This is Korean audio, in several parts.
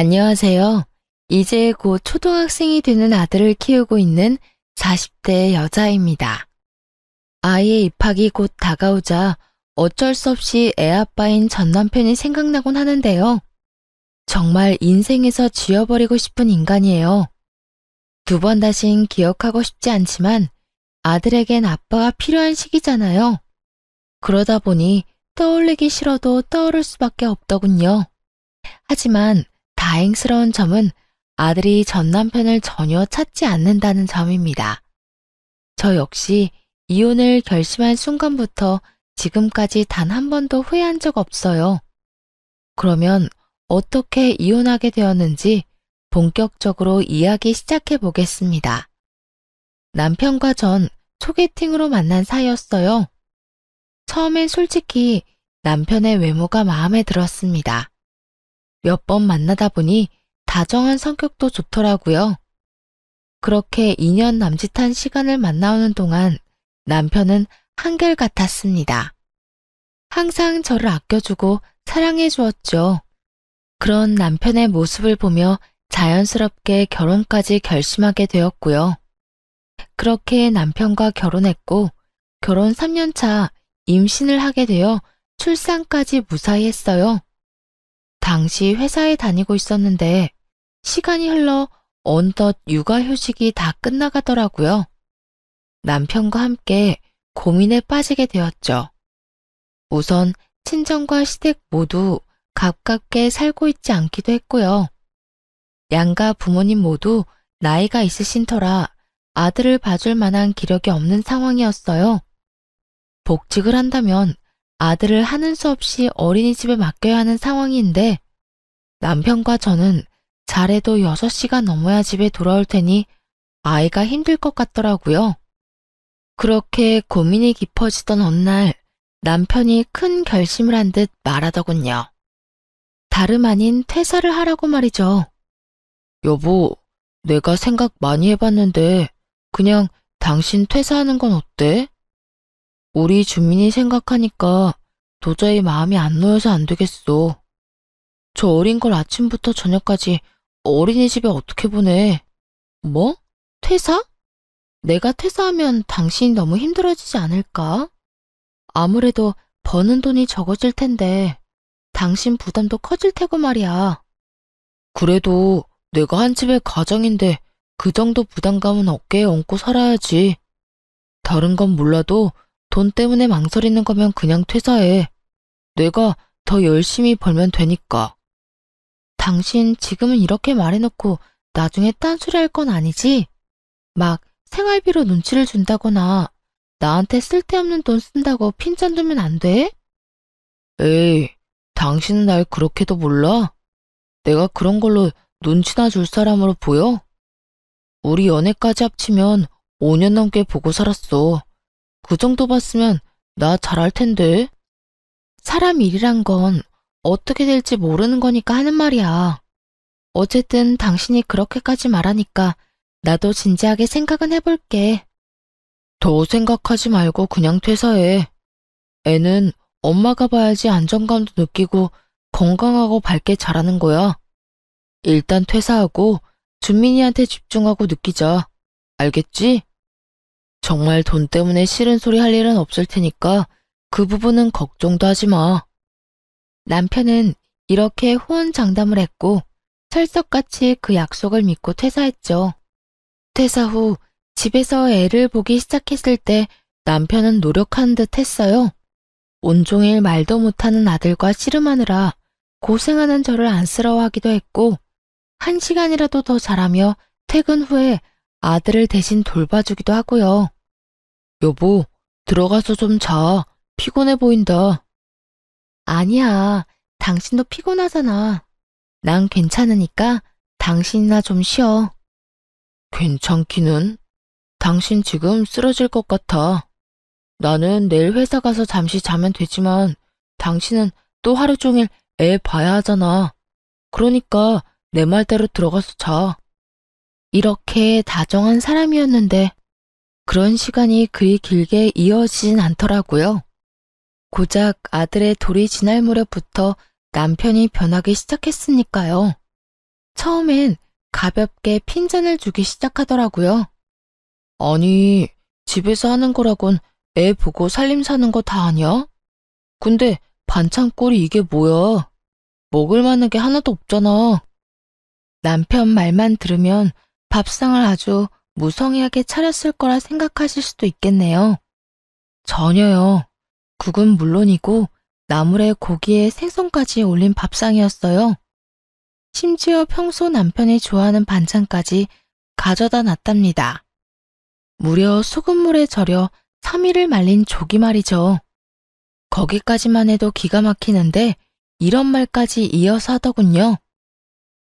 안녕하세요. 이제 곧 초등학생이 되는 아들을 키우고 있는 40대 여자입니다. 아이의 입학이 곧 다가오자 어쩔 수 없이 애아빠인 전 남편이 생각나곤 하는데요. 정말 인생에서 지워버리고 싶은 인간이에요. 두 번 다신 기억하고 싶지 않지만 아들에겐 아빠가 필요한 시기잖아요. 그러다 보니 떠올리기 싫어도 떠오를 수밖에 없더군요. 하지만 다행스러운 점은 아들이 전 남편을 전혀 찾지 않는다는 점입니다. 저 역시 이혼을 결심한 순간부터 지금까지 단 한 번도 후회한 적 없어요. 그러면 어떻게 이혼하게 되었는지 본격적으로 이야기 시작해 보겠습니다. 남편과 전 소개팅으로 만난 사이였어요. 처음엔 솔직히 남편의 외모가 마음에 들었습니다. 몇 번 만나다 보니 다정한 성격도 좋더라고요. 그렇게 2년 남짓한 시간을 만나오는 동안 남편은 한결같았습니다. 항상 저를 아껴주고 사랑해 주었죠. 그런 남편의 모습을 보며 자연스럽게 결혼까지 결심하게 되었고요. 그렇게 남편과 결혼했고 결혼 3년 차 임신을 하게 되어 출산까지 무사히 했어요. 당시 회사에 다니고 있었는데 시간이 흘러 어느덧 육아휴직이 다 끝나가더라고요. 남편과 함께 고민에 빠지게 되었죠. 우선 친정과 시댁 모두 가깝게 살고 있지 않기도 했고요. 양가 부모님 모두 나이가 있으신 터라 아들을 봐줄 만한 기력이 없는 상황이었어요. 복직을 한다면 아들을 하는 수 없이 어린이집에 맡겨야 하는 상황인데 남편과 저는 잘해도 6시가 넘어야 집에 돌아올 테니 아이가 힘들 것 같더라고요. 그렇게 고민이 깊어지던 어느 날 남편이 큰 결심을 한 듯 말하더군요. 다름 아닌 퇴사를 하라고 말이죠. 여보, 내가 생각 많이 해봤는데 그냥 당신 퇴사하는 건 어때? 우리 주민이 생각하니까 도저히 마음이 안 놓여서 안 되겠어. 저 어린 걸 아침부터 저녁까지 어린이집에 어떻게 보내? 뭐? 퇴사? 내가 퇴사하면 당신이 너무 힘들어지지 않을까? 아무래도 버는 돈이 적어질 텐데 당신 부담도 커질 테고 말이야. 그래도 내가 한 집의 가장인데 그 정도 부담감은 어깨에 얹고 살아야지. 다른 건 몰라도 돈 때문에 망설이는 거면 그냥 퇴사해. 내가 더 열심히 벌면 되니까. 당신 지금은 이렇게 말해놓고 나중에 딴소리 할 건 아니지? 막 생활비로 눈치를 준다거나 나한테 쓸데없는 돈 쓴다고 핀잔 두면 안 돼? 에이, 당신은 날 그렇게도 몰라? 내가 그런 걸로 눈치나 줄 사람으로 보여? 우리 연애까지 합치면 5년 넘게 보고 살았어. 그 정도 봤으면 나 잘할 텐데. 사람 일이란 건 어떻게 될지 모르는 거니까 하는 말이야. 어쨌든 당신이 그렇게까지 말하니까 나도 진지하게 생각은 해볼게. 더 생각하지 말고 그냥 퇴사해. 애는 엄마가 봐야지 안정감도 느끼고 건강하고 밝게 자라는 거야. 일단 퇴사하고 준민이한테 집중하고 느끼자. 알겠지? 정말 돈 때문에 싫은 소리 할 일은 없을 테니까 그 부분은 걱정도 하지 마. 남편은 이렇게 호언장담을 했고 철석같이 그 약속을 믿고 퇴사했죠. 퇴사 후 집에서 애를 보기 시작했을 때 남편은 노력하는 듯 했어요. 온종일 말도 못하는 아들과 씨름하느라 고생하는 저를 안쓰러워하기도 했고 1시간이라도 더 자라며 퇴근 후에 아들을 대신 돌봐주기도 하고요. 여보, 들어가서 좀 자. 피곤해 보인다. 아니야, 당신도 피곤하잖아. 난 괜찮으니까 당신이나 좀 쉬어. 괜찮기는? 당신 지금 쓰러질 것 같아. 나는 내일 회사 가서 잠시 자면 되지만 당신은 또 하루 종일 애 봐야 하잖아. 그러니까 내 말대로 들어가서 자. 이렇게 다정한 사람이었는데 그런 시간이 그리 길게 이어지진 않더라고요. 고작 아들의 돌이 지날 무렵부터 남편이 변하기 시작했으니까요. 처음엔 가볍게 핀잔을 주기 시작하더라고요. 아니, 집에서 하는 거라곤 애 보고 살림 사는 거 다 아냐? 근데 반찬꼴이 이게 뭐야? 먹을 만한 게 하나도 없잖아. 남편 말만 들으면 밥상을 아주 무성의하게 차렸을 거라 생각하실 수도 있겠네요. 전혀요. 국은 물론이고 나물에 고기에 생선까지 올린 밥상이었어요. 심지어 평소 남편이 좋아하는 반찬까지 가져다 놨답니다. 무려 소금물에 절여 3일을 말린 조기 말이죠. 거기까지만 해도 기가 막히는데 이런 말까지 이어서 하더군요.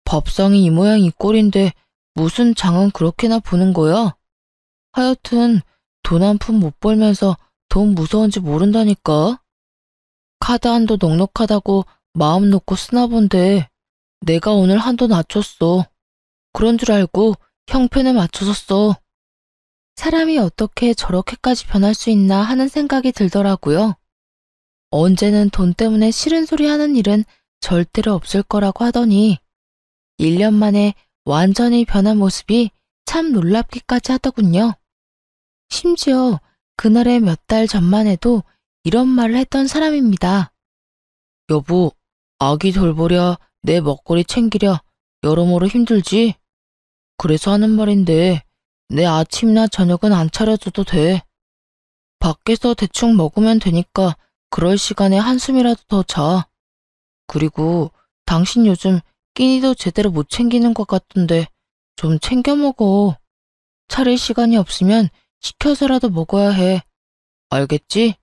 밥상이 이 모양 이 꼴인데 무슨 장은 그렇게나 보는 거야? 하여튼 돈 한 푼 못 벌면서 돈 무서운지 모른다니까. 카드 한도 넉넉하다고 마음 놓고 쓰나 본데 내가 오늘 한도 낮췄어. 그런 줄 알고 형편에 맞춰서 써. 사람이 어떻게 저렇게까지 변할 수 있나 하는 생각이 들더라고요. 언제는 돈 때문에 싫은 소리 하는 일은 절대로 없을 거라고 하더니 1년 만에 완전히 변한 모습이 참 놀랍기까지 하더군요. 심지어 그날의 몇 달 전만 해도 이런 말을 했던 사람입니다. 여보, 아기 돌보랴, 내 먹거리 챙기랴, 여러모로 힘들지? 그래서 하는 말인데 내 아침이나 저녁은 안 차려줘도 돼. 밖에서 대충 먹으면 되니까 그럴 시간에 한숨이라도 더 자. 그리고 당신 요즘 끼니도 제대로 못 챙기는 것 같던데 좀 챙겨 먹어. 차릴 시간이 없으면 시켜서라도 먹어야 해. 알겠지?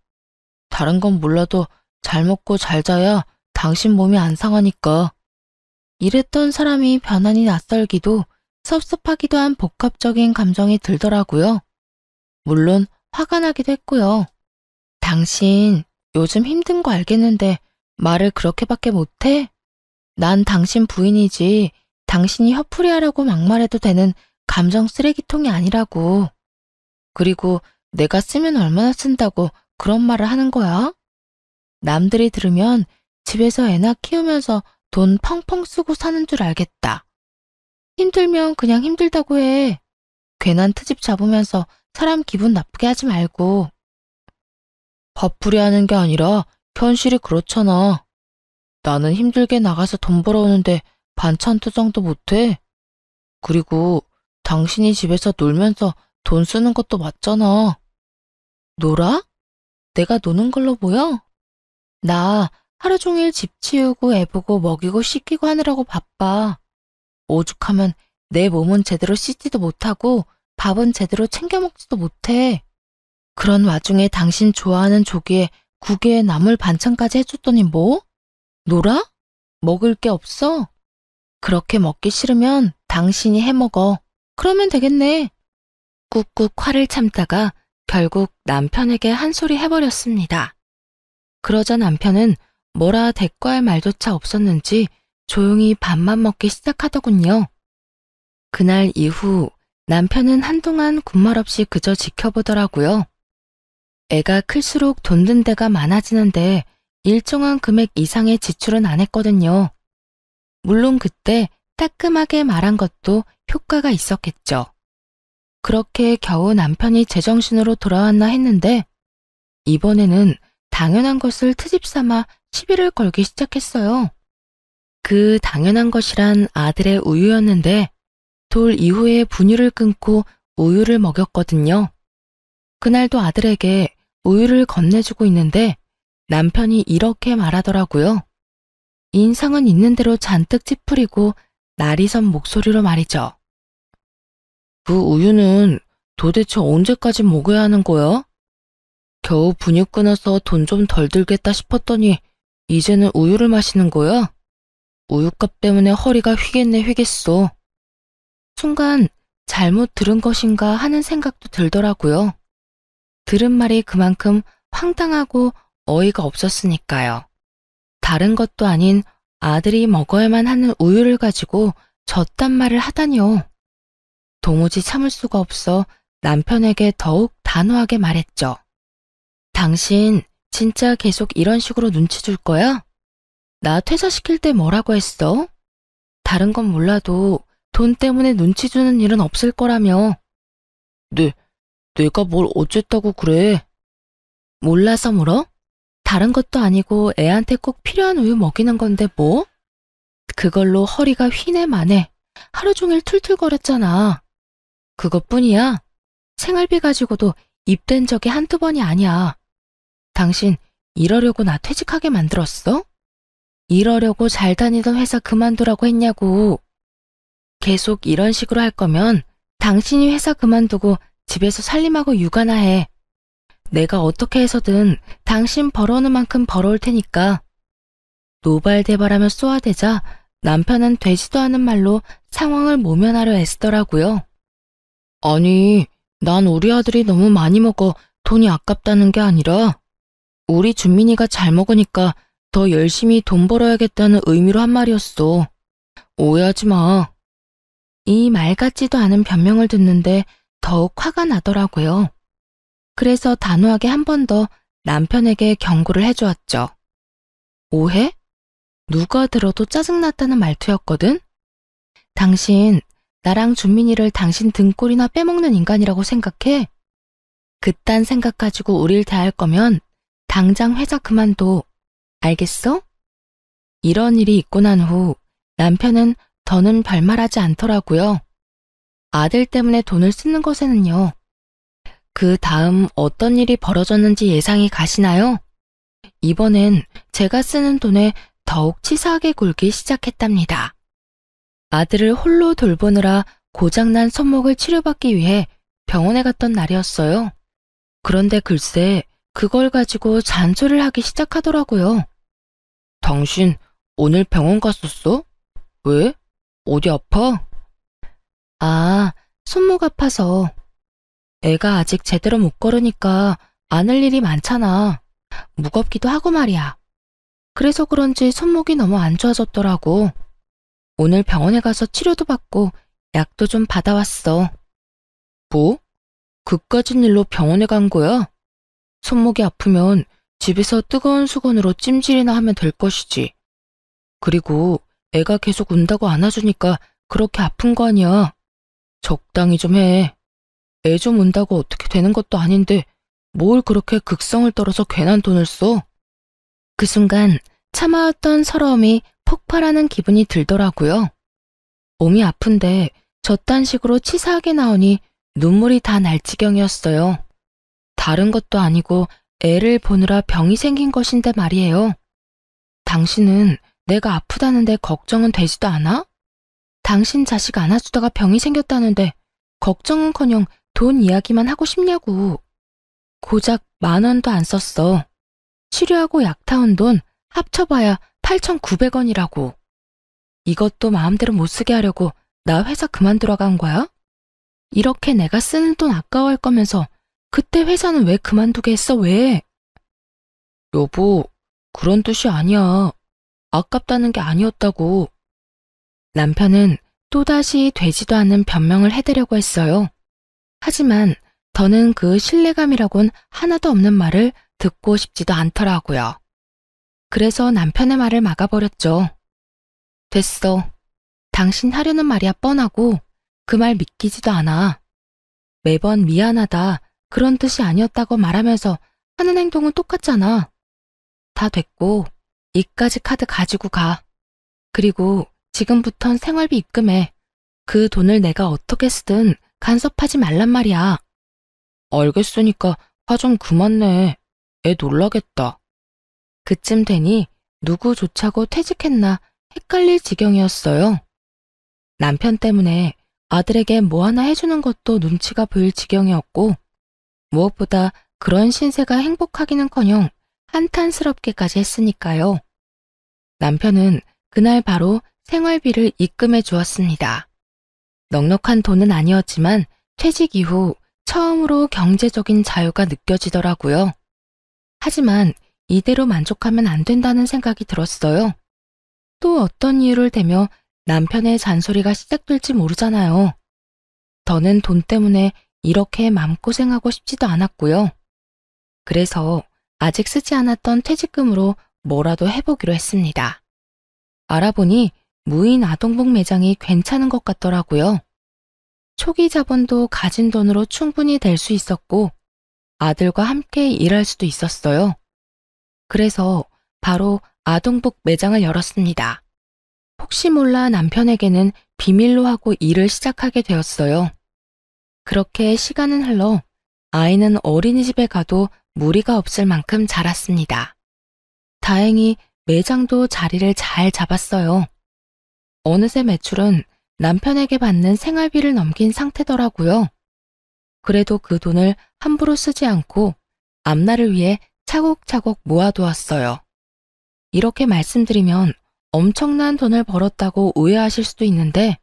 다른 건 몰라도 잘 먹고 잘 자야 당신 몸이 안 상하니까. 이랬던 사람이 변하니 낯설기도 섭섭하기도 한 복합적인 감정이 들더라고요. 물론 화가 나기도 했고요. 당신 요즘 힘든 거 알겠는데 말을 그렇게밖에 못해? 난 당신 부인이지 당신이 화풀이하라고 막말해도 되는 감정 쓰레기통이 아니라고. 그리고 내가 쓰면 얼마나 쓴다고 그런 말을 하는 거야? 남들이 들으면 집에서 애나 키우면서 돈 펑펑 쓰고 사는 줄 알겠다. 힘들면 그냥 힘들다고 해. 괜한 트집 잡으면서 사람 기분 나쁘게 하지 말고. 화풀이 하는 게 아니라 현실이 그렇잖아. 나는 힘들게 나가서 돈 벌어오는데 반찬 투정도 못해. 그리고 당신이 집에서 놀면서 돈 쓰는 것도 맞잖아. 놀아? 내가 노는 걸로 보여? 나 하루 종일 집 치우고 애 보고 먹이고 씻기고 하느라고 바빠. 오죽하면 내 몸은 제대로 씻지도 못하고 밥은 제대로 챙겨 먹지도 못해. 그런 와중에 당신 좋아하는 조기에 국에 나물 반찬까지 해줬더니 뭐? 놀아? 먹을 게 없어? 그렇게 먹기 싫으면 당신이 해먹어. 그러면 되겠네. 꾹꾹 화를 참다가 결국 남편에게 한 소리 해버렸습니다. 그러자 남편은 뭐라 대꾸할 말조차 없었는지 조용히 밥만 먹기 시작하더군요. 그날 이후 남편은 한동안 군말 없이 그저 지켜보더라고요. 애가 클수록 돈 든 데가 많아지는데 일정한 금액 이상의 지출은 안 했거든요. 물론 그때 따끔하게 말한 것도 효과가 있었겠죠. 그렇게 겨우 남편이 제정신으로 돌아왔나 했는데 이번에는 당연한 것을 트집 삼아 시비를 걸기 시작했어요. 그 당연한 것이란 아들의 우유였는데 돌 이후에 분유를 끊고 우유를 먹였거든요. 그날도 아들에게 우유를 건네주고 있는데 남편이 이렇게 말하더라고요. 인상은 있는 대로 잔뜩 찌푸리고 날이 선 목소리로 말이죠. 그 우유는 도대체 언제까지 먹어야 하는 거야? 겨우 분유 끊어서 돈 좀 덜 들겠다 싶었더니 이제는 우유를 마시는 거야? 우유값 때문에 허리가 휘겠네 휘겠어. 순간 잘못 들은 것인가 하는 생각도 들더라고요. 들은 말이 그만큼 황당하고 어이가 없었으니까요. 다른 것도 아닌 아들이 먹어야만 하는 우유를 가지고 저딴 말을 하다니요. 도무지 참을 수가 없어 남편에게 더욱 단호하게 말했죠. 당신 진짜 계속 이런 식으로 눈치 줄 거야? 나 퇴사시킬 때 뭐라고 했어? 다른 다른 건 몰라도 돈 때문에 눈치 주는 일은 없을 거라며. 내가 뭘 어쨌다고 그래? 몰라서 물어? 다른 것도 아니고 애한테 꼭 필요한 우유 먹이는 건데 뭐? 그걸로 허리가 휘네 마네. 하루 종일 툴툴거렸잖아. 그것뿐이야. 생활비 가지고도 입댄 적이 한두 번이 아니야. 당신 이러려고 나 퇴직하게 만들었어? 이러려고 잘 다니던 회사 그만두라고 했냐고. 계속 이런 식으로 할 거면 당신이 회사 그만두고 집에서 살림하고 육아나 해. 내가 어떻게 해서든 당신 벌어오는 만큼 벌어올 테니까. 노발대발하며 쏘아대자 남편은 되지도 않은 말로 상황을 모면하려 애쓰더라고요. 아니, 난 우리 아들이 너무 많이 먹어 돈이 아깝다는 게 아니라 우리 준민이가 잘 먹으니까 더 열심히 돈 벌어야겠다는 의미로 한 말이었어. 오해하지 마. 이 말 같지도 않은 변명을 듣는데 더욱 화가 나더라고요. 그래서 단호하게 한 번 더 남편에게 경고를 해주었죠. 오해? 누가 들어도 짜증났다는 말투였거든? 당신, 나랑 준민이를 당신 등골이나 빼먹는 인간이라고 생각해? 그딴 생각 가지고 우릴 대할 거면 당장 회사 그만둬. 알겠어? 이런 일이 있고 난 후 남편은 더는 별말하지 않더라고요. 아들 때문에 돈을 쓰는 것에는요. 그 다음 어떤 일이 벌어졌는지 예상이 가시나요? 이번엔 제가 쓰는 돈에 더욱 치사하게 굴기 시작했답니다. 아들을 홀로 돌보느라 고장난 손목을 치료받기 위해 병원에 갔던 날이었어요. 그런데 글쎄 그걸 가지고 잔소리를 하기 시작하더라고요. 당신 오늘 병원 갔었어? 왜? 어디 아파? 아, 손목 아파서. 애가 아직 제대로 못 걸으니까 안 할 일이 많잖아. 무겁기도 하고 말이야. 그래서 그런지 손목이 너무 안 좋아졌더라고. 오늘 병원에 가서 치료도 받고 약도 좀 받아왔어. 뭐? 그까진 일로 병원에 간 거야? 손목이 아프면 집에서 뜨거운 수건으로 찜질이나 하면 될 것이지. 그리고 애가 계속 운다고 안아주니까 그렇게 아픈 거 아니야. 적당히 좀 해. 애 좀 운다고 어떻게 되는 것도 아닌데 뭘 그렇게 극성을 떨어서 괜한 돈을 써? 그 순간 참아왔던 서러움이 폭발하는 기분이 들더라고요. 몸이 아픈데 저딴 식으로 치사하게 나오니 눈물이 다 날 지경이었어요. 다른 것도 아니고 애를 보느라 병이 생긴 것인데 말이에요. 당신은 내가 아프다는데 걱정은 되지도 않아? 당신 자식 안아주다가 병이 생겼다는데 걱정은커녕 돈 이야기만 하고 싶냐고. 고작 10,000원도 안 썼어. 치료하고 약 타온 돈 합쳐봐야 8,900원이라고. 이것도 마음대로 못 쓰게 하려고 나 회사 그만두러 간 거야? 이렇게 내가 쓰는 돈 아까워할 거면서 그때 회사는 왜 그만두게 했어, 왜? 여보, 그런 뜻이 아니야. 아깝다는 게 아니었다고. 남편은 또다시 되지도 않는 변명을 해대려고 했어요. 하지만 더는 그 신뢰감이라곤 하나도 없는 말을 듣고 싶지도 않더라고요. 그래서 남편의 말을 막아버렸죠. 됐어. 당신 하려는 말이야 뻔하고 그 말 믿기지도 않아. 매번 미안하다 그런 뜻이 아니었다고 말하면서 하는 행동은 똑같잖아. 다 됐고 이까지 카드 가지고 가. 그리고 지금부턴 생활비 입금해. 그 돈을 내가 어떻게 쓰든 간섭하지 말란 말이야. 알겠으니까 화 좀 그만 내. 애 놀라겠다. 그쯤 되니 누구 조차고 퇴직했나 헷갈릴 지경이었어요. 남편 때문에 아들에게 뭐 하나 해주는 것도 눈치가 보일 지경이었고 무엇보다 그런 신세가 행복하기는커녕 한탄스럽게까지 했으니까요. 남편은 그날 바로 생활비를 입금해 주었습니다. 넉넉한 돈은 아니었지만 퇴직 이후 처음으로 경제적인 자유가 느껴지더라고요. 하지만 이대로 만족하면 안 된다는 생각이 들었어요. 또 어떤 이유를 대며 남편의 잔소리가 시작될지 모르잖아요. 더는 돈 때문에 이렇게 마음고생하고 싶지도 않았고요. 그래서 아직 쓰지 않았던 퇴직금으로 뭐라도 해보기로 했습니다. 알아보니 무인 아동복 매장이 괜찮은 것 같더라고요. 초기 자본도 가진 돈으로 충분히 될 수 있었고 아들과 함께 일할 수도 있었어요. 그래서 바로 아동복 매장을 열었습니다. 혹시 몰라 남편에게는 비밀로 하고 일을 시작하게 되었어요. 그렇게 시간은 흘러 아이는 어린이집에 가도 무리가 없을 만큼 자랐습니다. 다행히 매장도 자리를 잘 잡았어요. 어느새 매출은 남편에게 받는 생활비를 넘긴 상태더라고요. 그래도 그 돈을 함부로 쓰지 않고 앞날을 위해 차곡차곡 모아두었어요. 이렇게 말씀드리면 엄청난 돈을 벌었다고 오해하실 수도 있는데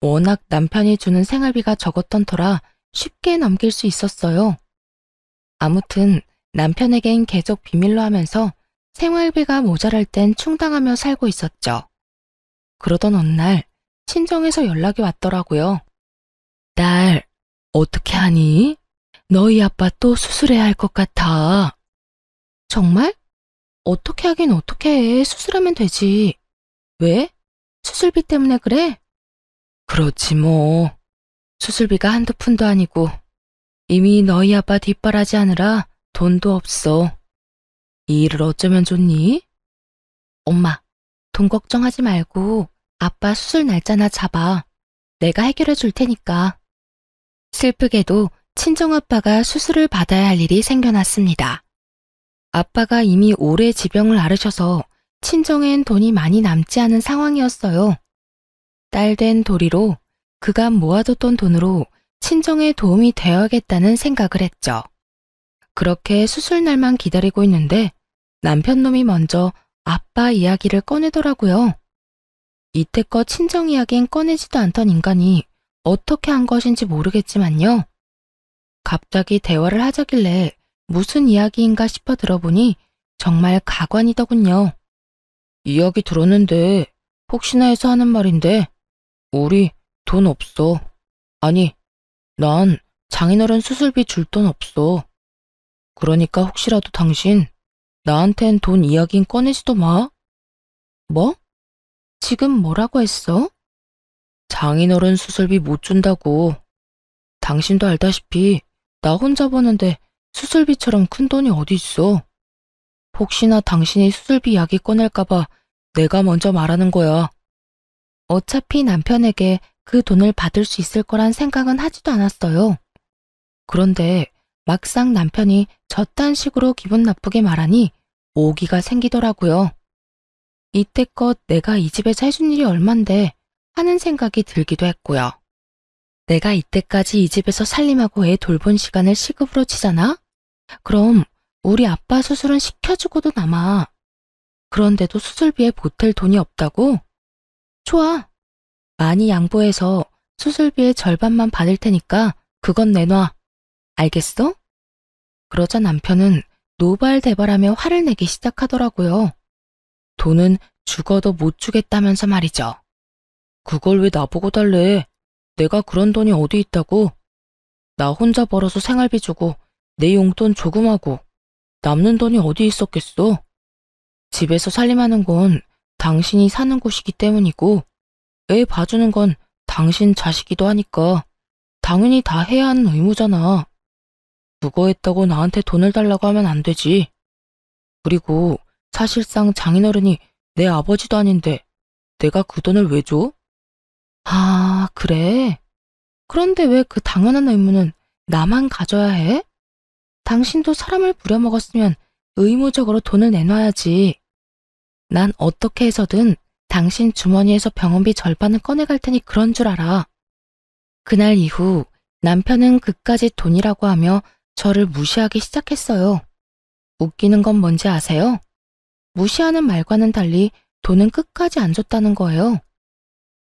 워낙 남편이 주는 생활비가 적었던 터라 쉽게 넘길 수 있었어요. 아무튼 남편에겐 계속 비밀로 하면서 생활비가 모자랄 땐 충당하며 살고 있었죠. 그러던 어느 날 친정에서 연락이 왔더라고요. 딸, 어떻게 하니? 너희 아빠 또 수술해야 할 것 같아. 정말? 어떻게 하긴 어떻게 해. 수술하면 되지. 왜? 수술비 때문에 그래? 그렇지 뭐. 수술비가 한두 푼도 아니고 이미 너희 아빠 뒷바라지 하느라 돈도 없어. 이 일을 어쩌면 좋니? 엄마, 돈 걱정하지 말고 아빠 수술 날짜나 잡아. 내가 해결해 줄 테니까. 슬프게도 친정아빠가 수술을 받아야 할 일이 생겨났습니다. 아빠가 이미 오래 지병을 앓으셔서 친정엔 돈이 많이 남지 않은 상황이었어요. 딸 된 도리로 그간 모아뒀던 돈으로 친정에 도움이 되어야겠다는 생각을 했죠. 그렇게 수술 날만 기다리고 있는데 남편 놈이 먼저 아빠 이야기를 꺼내더라고요. 이때껏 친정 이야기엔 꺼내지도 않던 인간이 어떻게 한 것인지 모르겠지만요. 갑자기 대화를 하자길래 무슨 이야기인가 싶어 들어보니 정말 가관이더군요. 이야기 들었는데 혹시나 해서 하는 말인데 우리 돈 없어. 아니, 난 장인어른 수술비 줄 돈 없어. 그러니까 혹시라도 당신 나한텐 돈 이야긴 꺼내지도 마. 뭐? 지금 뭐라고 했어? 장인어른 수술비 못 준다고. 당신도 알다시피 나 혼자 버는데 수술비처럼 큰 돈이 어디 있어. 혹시나 당신이 수술비 이야기 꺼낼까봐 내가 먼저 말하는 거야. 어차피 남편에게 그 돈을 받을 수 있을 거란 생각은 하지도 않았어요. 그런데 막상 남편이 저딴 식으로 기분 나쁘게 말하니 오기가 생기더라고요. 이때껏 내가 이 집에서 해준 일이 얼만데 하는 생각이 들기도 했고요. 내가 이때까지 이 집에서 살림하고 애 돌본 시간을 시급으로 치잖아? 그럼 우리 아빠 수술은 시켜주고도 남아. 그런데도 수술비에 보탤 돈이 없다고? 좋아. 많이 양보해서 수술비의 절반만 받을 테니까 그건 내놔. 알겠어? 그러자 남편은 노발대발하며 화를 내기 시작하더라고요. 돈은 죽어도 못 주겠다면서 말이죠. 그걸 왜 나보고 달래? 내가 그런 돈이 어디 있다고? 나 혼자 벌어서 생활비 주고 내 용돈 조금 하고 남는 돈이 어디 있었겠어? 집에서 살림하는 건 당신이 사는 곳이기 때문이고 애 봐주는 건 당신 자식이기도 하니까 당연히 다 해야 하는 의무잖아. 그거 했다고 나한테 돈을 달라고 하면 안 되지. 그리고 사실상 장인어른이 내 아버지도 아닌데 내가 그 돈을 왜 줘? 아, 그래? 그런데 왜 그 당연한 의무는 나만 가져야 해? 당신도 사람을 부려먹었으면 의무적으로 돈을 내놔야지. 난 어떻게 해서든 당신 주머니에서 병원비 절반을 꺼내갈 테니 그런 줄 알아. 그날 이후 남편은 그까짓 돈이라고 하며 저를 무시하기 시작했어요. 웃기는 건 뭔지 아세요? 무시하는 말과는 달리 돈은 끝까지 안 줬다는 거예요.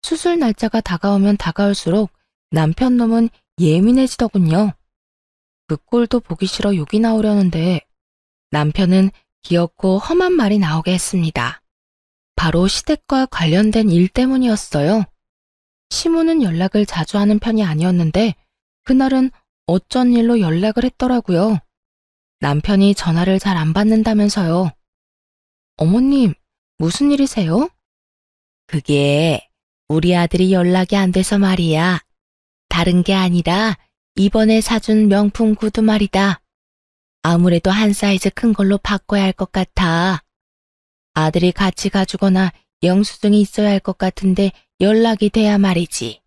수술 날짜가 다가오면 다가올수록 남편 놈은 예민해지더군요. 그 꼴도 보기 싫어 욕이 나오려는데 남편은 귀엽고 험한 말이 나오게 했습니다. 바로 시댁과 관련된 일 때문이었어요. 시모는 연락을 자주 하는 편이 아니었는데 그날은 어쩐 일로 연락을 했더라고요. 남편이 전화를 잘 안 받는다면서요. 어머님, 무슨 일이세요? 그게 우리 아들이 연락이 안 돼서 말이야. 다른 게 아니라 이번에 사준 명품 구두 말이다. 아무래도 한 사이즈 큰 걸로 바꿔야 할 것 같아. 아들이 같이 가주거나 영수증이 있어야 할 것 같은데 연락이 돼야 말이지.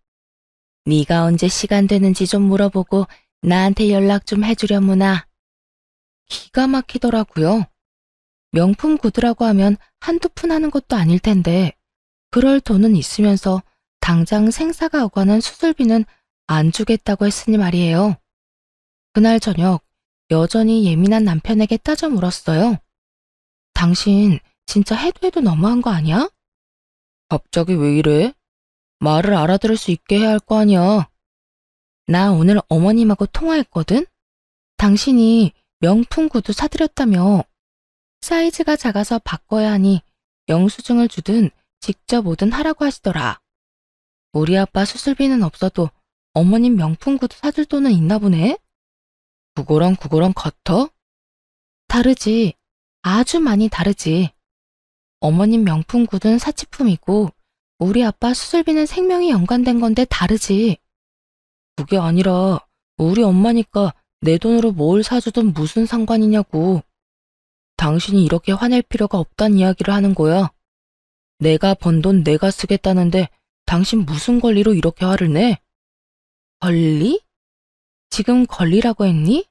네가 언제 시간 되는지 좀 물어보고 나한테 연락 좀 해주려무나. 기가 막히더라고요. 명품 구두라고 하면 한두 푼 하는 것도 아닐 텐데 그럴 돈은 있으면서 당장 생사가 오가는 수술비는 안 주겠다고 했으니 말이에요. 그날 저녁 여전히 예민한 남편에게 따져 물었어요. 당신 진짜 해도 너무한 거 아니야? 갑자기 왜 이래? 말을 알아들을 수 있게 해야 할 거 아니야. 나 오늘 어머님하고 통화했거든? 당신이 명품 구두 사드렸다며. 사이즈가 작아서 바꿔야 하니 영수증을 주든 직접 오든 하라고 하시더라. 우리 아빠 수술비는 없어도 어머님 명품 구두 사줄 돈은 있나 보네? 그거랑 같아? 다르지. 아주 많이 다르지. 어머님 명품 구두는 사치품이고 우리 아빠 수술비는 생명이 연관된 건데 다르지. 그게 아니라 우리 엄마니까 내 돈으로 뭘 사주든 무슨 상관이냐고. 당신이 이렇게 화낼 필요가 없단 이야기를 하는 거야. 내가 번 돈 내가 쓰겠다는데 당신 무슨 권리로 이렇게 화를 내? 권리? 지금 권리라고 했니?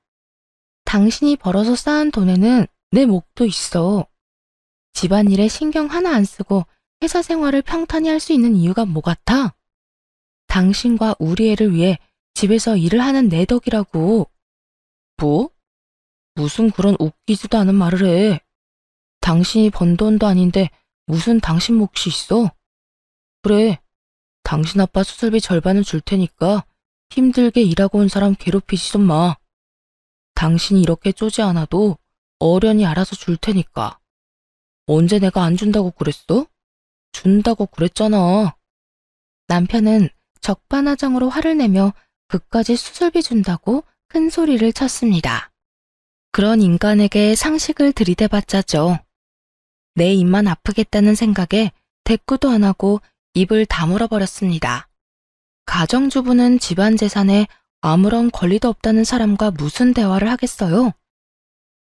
당신이 벌어서 쌓은 돈에는 내 몫도 있어. 집안일에 신경 하나 안 쓰고 회사 생활을 평탄히 할 수 있는 이유가 뭐 같아? 당신과 우리 애를 위해 집에서 일을 하는 내 덕이라고. 뭐? 무슨 그런 웃기지도 않은 말을 해. 당신이 번 돈도 아닌데 무슨 당신 몫이 있어? 그래, 당신 아빠 수술비 절반은 줄 테니까 힘들게 일하고 온 사람 괴롭히지 좀 마. 당신이 이렇게 쪼지 않아도 어련히 알아서 줄 테니까. 언제 내가 안 준다고 그랬어? 준다고 그랬잖아. 남편은 적반하장으로 화를 내며 그까지 수술비 준다고 큰 소리를 쳤습니다. 그런 인간에게 상식을 들이대봤자죠. 내 입만 아프겠다는 생각에 대꾸도 안 하고 입을 다물어 버렸습니다. 가정주부는 집안 재산에 아무런 권리도 없다는 사람과 무슨 대화를 하겠어요?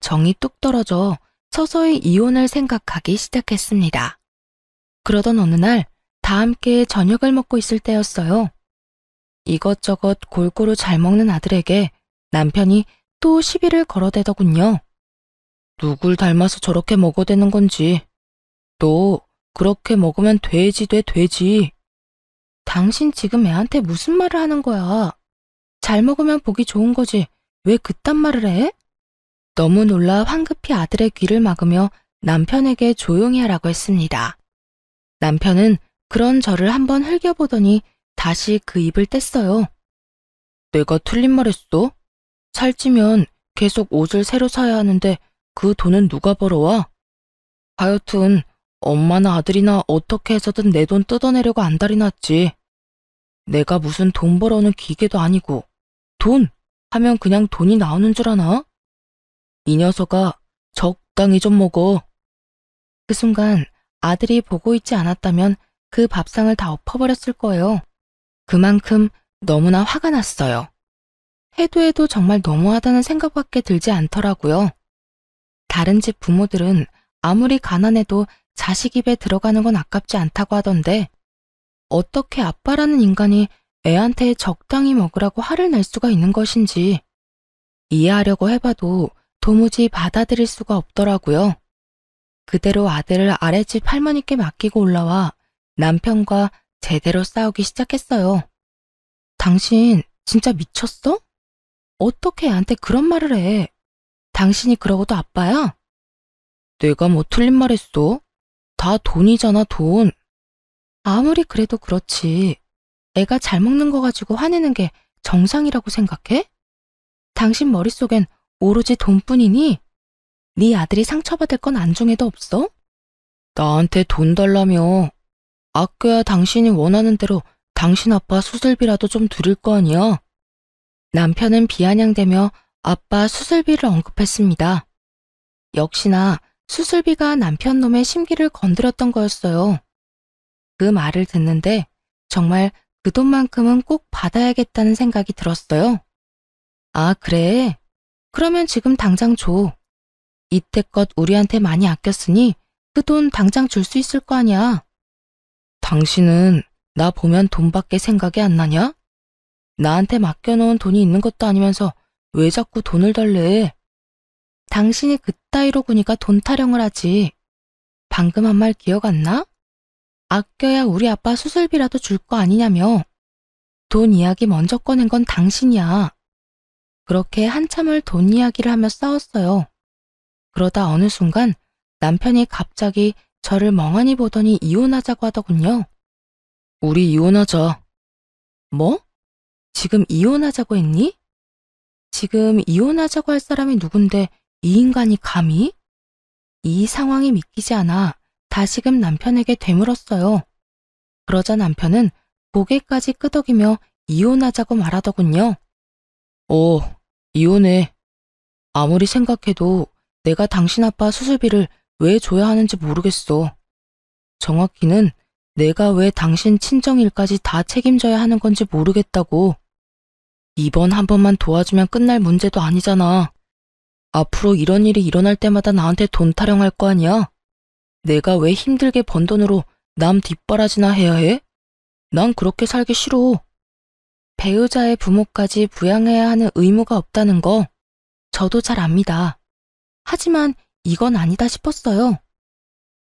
정이 뚝 떨어져 서서히 이혼을 생각하기 시작했습니다. 그러던 어느 날 다 함께 저녁을 먹고 있을 때였어요. 이것저것 골고루 잘 먹는 아들에게 남편이 또 시비를 걸어대더군요. 누굴 닮아서 저렇게 먹어대는 건지. 너 그렇게 먹으면 돼지 돼 돼지. 당신 지금 애한테 무슨 말을 하는 거야? 잘 먹으면 보기 좋은 거지. 왜 그딴 말을 해? 너무 놀라 황급히 아들의 귀를 막으며 남편에게 조용히 하라고 했습니다. 남편은 그런 저를 한번 흘겨보더니 다시 그 입을 뗐어요. 내가 틀린 말 했어? 살찌면 계속 옷을 새로 사야 하는데 그 돈은 누가 벌어와? 하여튼 엄마나 아들이나 어떻게 해서든 내 돈 뜯어내려고 안달이 났지. 내가 무슨 돈 벌어오는 기계도 아니고 돈 하면 그냥 돈이 나오는 줄 아나? 이 녀석아, 적당히 좀 먹어. 그 순간 아들이 보고 있지 않았다면 그 밥상을 다 엎어버렸을 거예요. 그만큼 너무나 화가 났어요. 해도 정말 너무하다는 생각밖에 들지 않더라고요. 다른 집 부모들은 아무리 가난해도 자식 입에 들어가는 건 아깝지 않다고 하던데 어떻게 아빠라는 인간이 애한테 적당히 먹으라고 화를 낼 수가 있는 것인지 이해하려고 해봐도 도무지 받아들일 수가 없더라고요. 그대로 아들을 아랫집 할머니께 맡기고 올라와 남편과 제대로 싸우기 시작했어요. 당신 진짜 미쳤어? 어떻게 애한테 그런 말을 해? 당신이 그러고도 아빠야? 내가 뭐 틀린 말 했어? 다 돈이잖아, 돈. 아무리 그래도 그렇지. 애가 잘 먹는 거 가지고 화내는 게 정상이라고 생각해? 당신 머릿속엔 오로지 돈뿐이니? 네 아들이 상처받을 건 안중에도 없어? 나한테 돈 달라며. 아껴야 당신이 원하는 대로 당신 아빠 수술비라도 좀 드릴 거 아니야. 남편은 비아냥대며 아빠 수술비를 언급했습니다. 역시나 수술비가 남편 놈의 심기를 건드렸던 거였어요. 그 말을 듣는데 정말 그 돈만큼은 꼭 받아야겠다는 생각이 들었어요. 아, 그래? 그러면 지금 당장 줘. 이때껏 우리한테 많이 아꼈으니 그 돈 당장 줄 수 있을 거 아니야. 당신은 나 보면 돈밖에 생각이 안 나냐? 나한테 맡겨놓은 돈이 있는 것도 아니면서 왜 자꾸 돈을 달래? 당신이 그따위로 구니까 돈 타령을 하지. 방금 한 말 기억 안 나? 아껴야 우리 아빠 수술비라도 줄 거 아니냐며. 돈 이야기 먼저 꺼낸 건 당신이야. 그렇게 한참을 돈 이야기를 하며 싸웠어요. 그러다 어느 순간 남편이 갑자기 저를 멍하니 보더니 이혼하자고 하더군요. 우리 이혼하자. 뭐? 지금 이혼하자고 했니? 지금 이혼하자고 할 사람이 누군데 이 인간이 감히? 이 상황이 믿기지 않아 다시금 남편에게 되물었어요. 그러자 남편은 고개까지 끄덕이며 이혼하자고 말하더군요. 이혼해. 아무리 생각해도 내가 당신 아빠 수술비를 왜 줘야 하는지 모르겠어. 정확히는 내가 왜 당신 친정일까지 다 책임져야 하는 건지 모르겠다고. 이번 한 번만 도와주면 끝날 문제도 아니잖아. 앞으로 이런 일이 일어날 때마다 나한테 돈 타령할 거 아니야? 내가 왜 힘들게 번 돈으로 남 뒷바라지나 해야 해? 난 그렇게 살기 싫어. 배우자의 부모까지 부양해야 하는 의무가 없다는 거 저도 잘 압니다. 하지만 이건 아니다 싶었어요.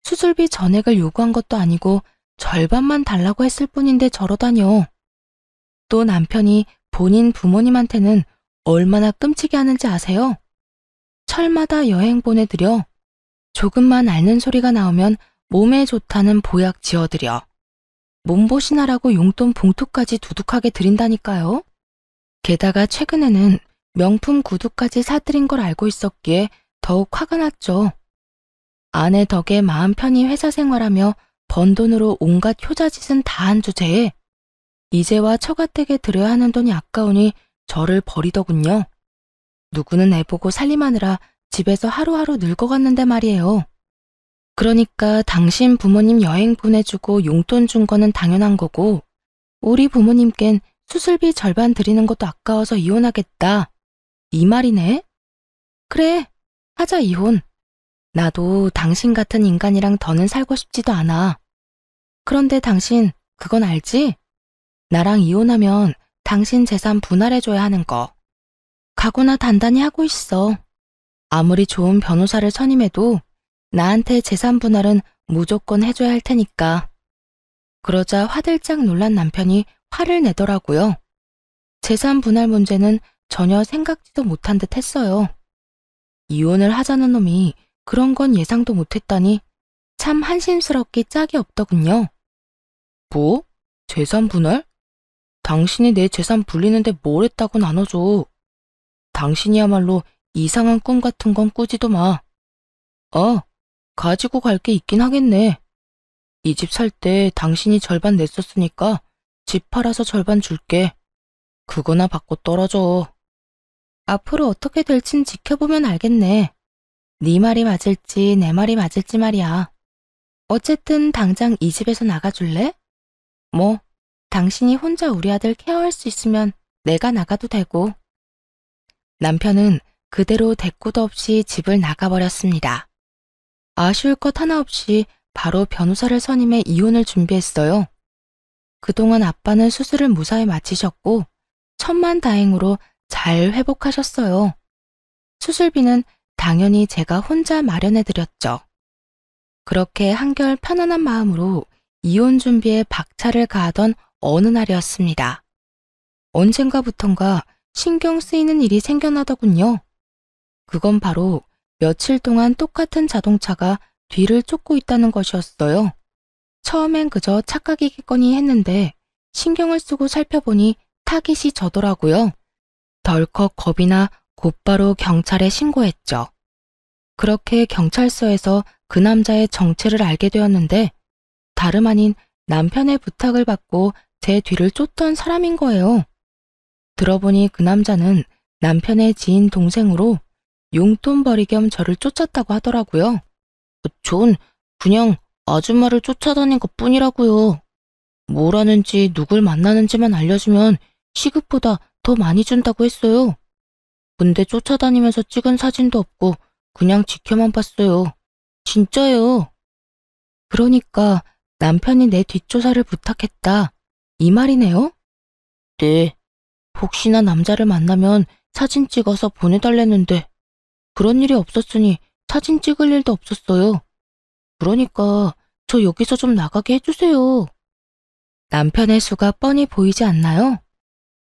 수술비 전액을 요구한 것도 아니고 절반만 달라고 했을 뿐인데 저러다뇨. 또 남편이 본인 부모님한테는 얼마나 끔찍해 하는지 아세요? 철마다 여행 보내드려. 조금만 앓는 소리가 나오면 몸에 좋다는 보약 지어드려. 몸보신하라고 용돈 봉투까지 두둑하게 드린다니까요. 게다가 최근에는 명품 구두까지 사드린 걸 알고 있었기에 더욱 화가 났죠. 아내 덕에 마음 편히 회사 생활하며 번 돈으로 온갖 효자짓은 다 한 주제에 이제와 처가댁에 들여야 하는 돈이 아까우니 저를 버리더군요. 누구는 애 보고 살림하느라 집에서 하루하루 늙어갔는데 말이에요. 그러니까 당신 부모님 여행 보내주고 용돈 준 거는 당연한 거고 우리 부모님껜 수술비 절반 드리는 것도 아까워서 이혼하겠다. 이 말이네? 그래, 하자 이혼. 나도 당신 같은 인간이랑 더는 살고 싶지도 않아. 그런데 당신 그건 알지? 나랑 이혼하면 당신 재산 분할해줘야 하는 거. 각오나 단단히 하고 있어. 아무리 좋은 변호사를 선임해도 나한테 재산 분할은 무조건 해줘야 할 테니까. 그러자 화들짝 놀란 남편이 화를 내더라고요. 재산 분할 문제는 전혀 생각지도 못한 듯 했어요. 이혼을 하자는 놈이 그런 건 예상도 못했다니 참 한심스럽기 짝이 없더군요. 뭐? 재산 분할? 당신이 내 재산 불리는데 뭘 했다고 나눠줘. 당신이야말로 이상한 꿈 같은 건 꾸지도 마. 가지고 갈 게 있긴 하겠네. 이 집 살 때 당신이 절반 냈었으니까 집 팔아서 절반 줄게. 그거나 받고 떨어져. 앞으로 어떻게 될진 지켜보면 알겠네. 네 말이 맞을지 내 말이 맞을지 말이야. 어쨌든 당장 이 집에서 나가줄래? 뭐, 당신이 혼자 우리 아들 케어할 수 있으면 내가 나가도 되고. 남편은 그대로 대꾸도 없이 집을 나가버렸습니다. 아쉬울 것 하나 없이 바로 변호사를 선임해 이혼을 준비했어요. 그동안 아빠는 수술을 무사히 마치셨고 천만다행으로 잘 회복하셨어요. 수술비는 당연히 제가 혼자 마련해드렸죠. 그렇게 한결 편안한 마음으로 이혼 준비에 박차를 가하던 어느 날이었습니다. 언젠가부턴가 신경 쓰이는 일이 생겨나더군요. 그건 바로 며칠 동안 똑같은 자동차가 뒤를 쫓고 있다는 것이었어요. 처음엔 그저 착각이겠거니 했는데 신경을 쓰고 살펴보니 타깃이 저더라고요. 덜컥 겁이 나 곧바로 경찰에 신고했죠. 그렇게 경찰서에서 그 남자의 정체를 알게 되었는데 다름 아닌 남편의 부탁을 받고 제 뒤를 쫓던 사람인 거예요. 들어보니 그 남자는 남편의 지인 동생으로 용돈벌이 겸 저를 쫓았다고 하더라고요. 전 그냥 아줌마를 쫓아다닌 것뿐이라고요. 뭘 하는지 누굴 만나는지만 알려주면 시급보다 더 많이 준다고 했어요. 근데 쫓아다니면서 찍은 사진도 없고 그냥 지켜만 봤어요. 진짜요. 그러니까 남편이 내 뒷조사를 부탁했다. 이 말이네요? 네. 혹시나 남자를 만나면 사진 찍어서 보내달랬는데 그런 일이 없었으니 사진 찍을 일도 없었어요. 그러니까 저 여기서 좀 나가게 해주세요. 남편의 수가 뻔히 보이지 않나요?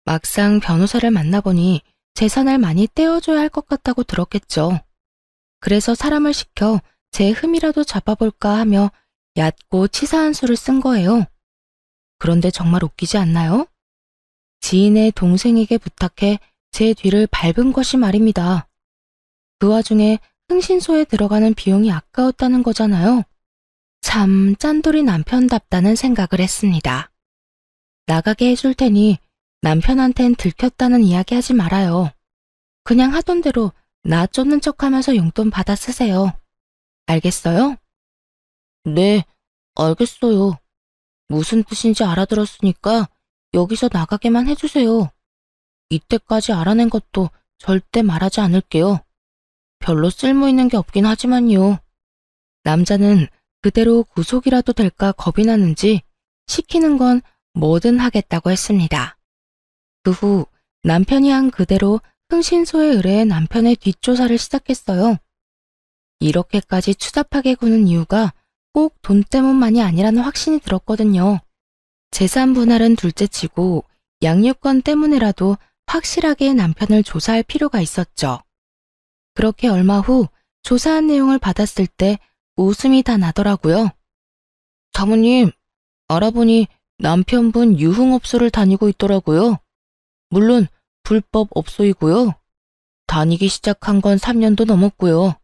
막상 변호사를 만나보니 재산을 많이 떼어줘야 할 것 같다고 들었겠죠. 그래서 사람을 시켜 제 흠이라도 잡아볼까 하며 얕고 치사한 수를 쓴 거예요. 그런데 정말 웃기지 않나요? 지인의 동생에게 부탁해 제 뒤를 밟은 것이 말입니다. 그 와중에 흥신소에 들어가는 비용이 아까웠다는 거잖아요. 참 짠돌이 남편답다는 생각을 했습니다. 나가게 해줄 테니 남편한텐 들켰다는 이야기 하지 말아요. 그냥 하던 대로 나 쫓는 척하면서 용돈 받아 쓰세요. 알겠어요? 네, 알겠어요. 무슨 뜻인지 알아들었으니까 여기서 나가게만 해주세요. 이때까지 알아낸 것도 절대 말하지 않을게요. 별로 쓸모있는 게 없긴 하지만요. 남자는 그대로 구속이라도 될까 겁이 나는지 시키는 건 뭐든 하겠다고 했습니다. 그 후 남편이 한 그대로 흥신소에 의뢰해 남편의 뒷조사를 시작했어요. 이렇게까지 추잡하게 구는 이유가 꼭 돈 때문만이 아니라는 확신이 들었거든요. 재산 분할은 둘째치고 양육권 때문에라도 확실하게 남편을 조사할 필요가 있었죠. 그렇게 얼마 후 조사한 내용을 받았을 때 웃음이 다 나더라고요. 사모님, 알아보니 남편분 유흥업소를 다니고 있더라고요. 물론 불법 업소이고요. 다니기 시작한 건 3년도 넘었고요.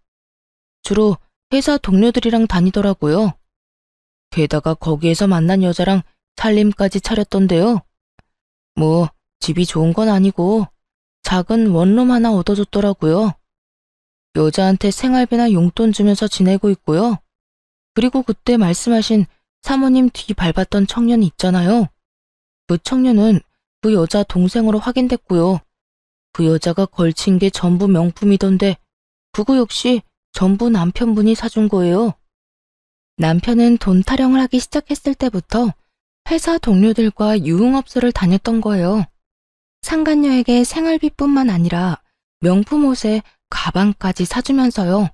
주로 회사 동료들이랑 다니더라고요. 게다가 거기에서 만난 여자랑 살림까지 차렸던데요. 뭐 집이 좋은 건 아니고 작은 원룸 하나 얻어줬더라고요. 여자한테 생활비나 용돈 주면서 지내고 있고요. 그리고 그때 말씀하신 사모님 뒤 밟았던 청년이 있잖아요. 그 청년은 그 여자 동생으로 확인됐고요. 그 여자가 걸친 게 전부 명품이던데 그거 역시 전부 남편분이 사준 거예요. 남편은 돈 타령을 하기 시작했을 때부터 회사 동료들과 유흥업소를 다녔던 거예요. 상간녀에게 생활비뿐만 아니라 명품 옷에 가방까지 사주면서요.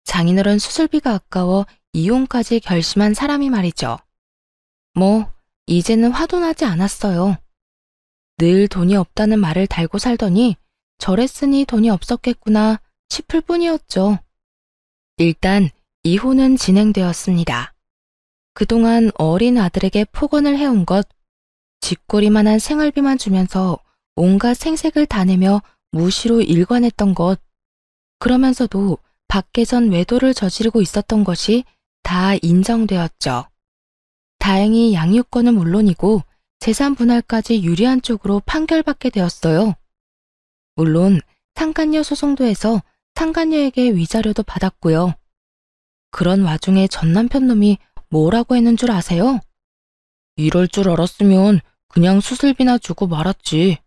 장인어른 수술비가 아까워 이혼까지 결심한 사람이 말이죠. 뭐 이제는 화도 나지 않았어요. 늘 돈이 없다는 말을 달고 살더니 저랬으니 돈이 없었겠구나 싶을 뿐이었죠. 일단 이혼은 진행되었습니다. 그동안 어린 아들에게 폭언을 해온 것, 쥐꼬리만한 생활비만 주면서 온갖 생색을 다 내며 무시로 일관했던 것, 그러면서도 밖에선 외도를 저지르고 있었던 것이 다 인정되었죠. 다행히 양육권은 물론이고 재산 분할까지 유리한 쪽으로 판결받게 되었어요. 물론 상간녀 소송도 해서 상간녀에게 위자료도 받았고요. 그런 와중에 전 남편 놈이 뭐라고 했는 줄 아세요? 이럴 줄 알았으면 그냥 수술비나 주고 말았지.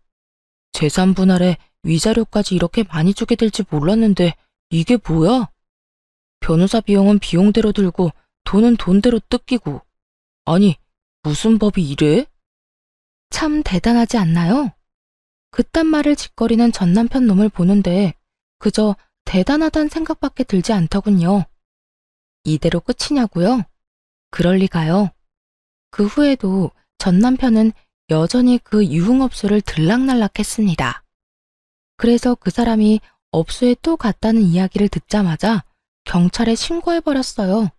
재산 분할에 위자료까지 이렇게 많이 주게 될지 몰랐는데 이게 뭐야? 변호사 비용은 비용대로 들고 돈은 돈대로 뜯기고. 아니, 무슨 법이 이래? 참 대단하지 않나요? 그딴 말을 짓거리는 전 남편 놈을 보는데 그저 대단하단 생각밖에 들지 않더군요. 이대로 끝이냐고요? 그럴 리가요. 그 후에도 전 남편은 여전히 그 유흥업소를 들락날락했습니다. 그래서 그 사람이 업소에 또 갔다는 이야기를 듣자마자 경찰에 신고해버렸어요.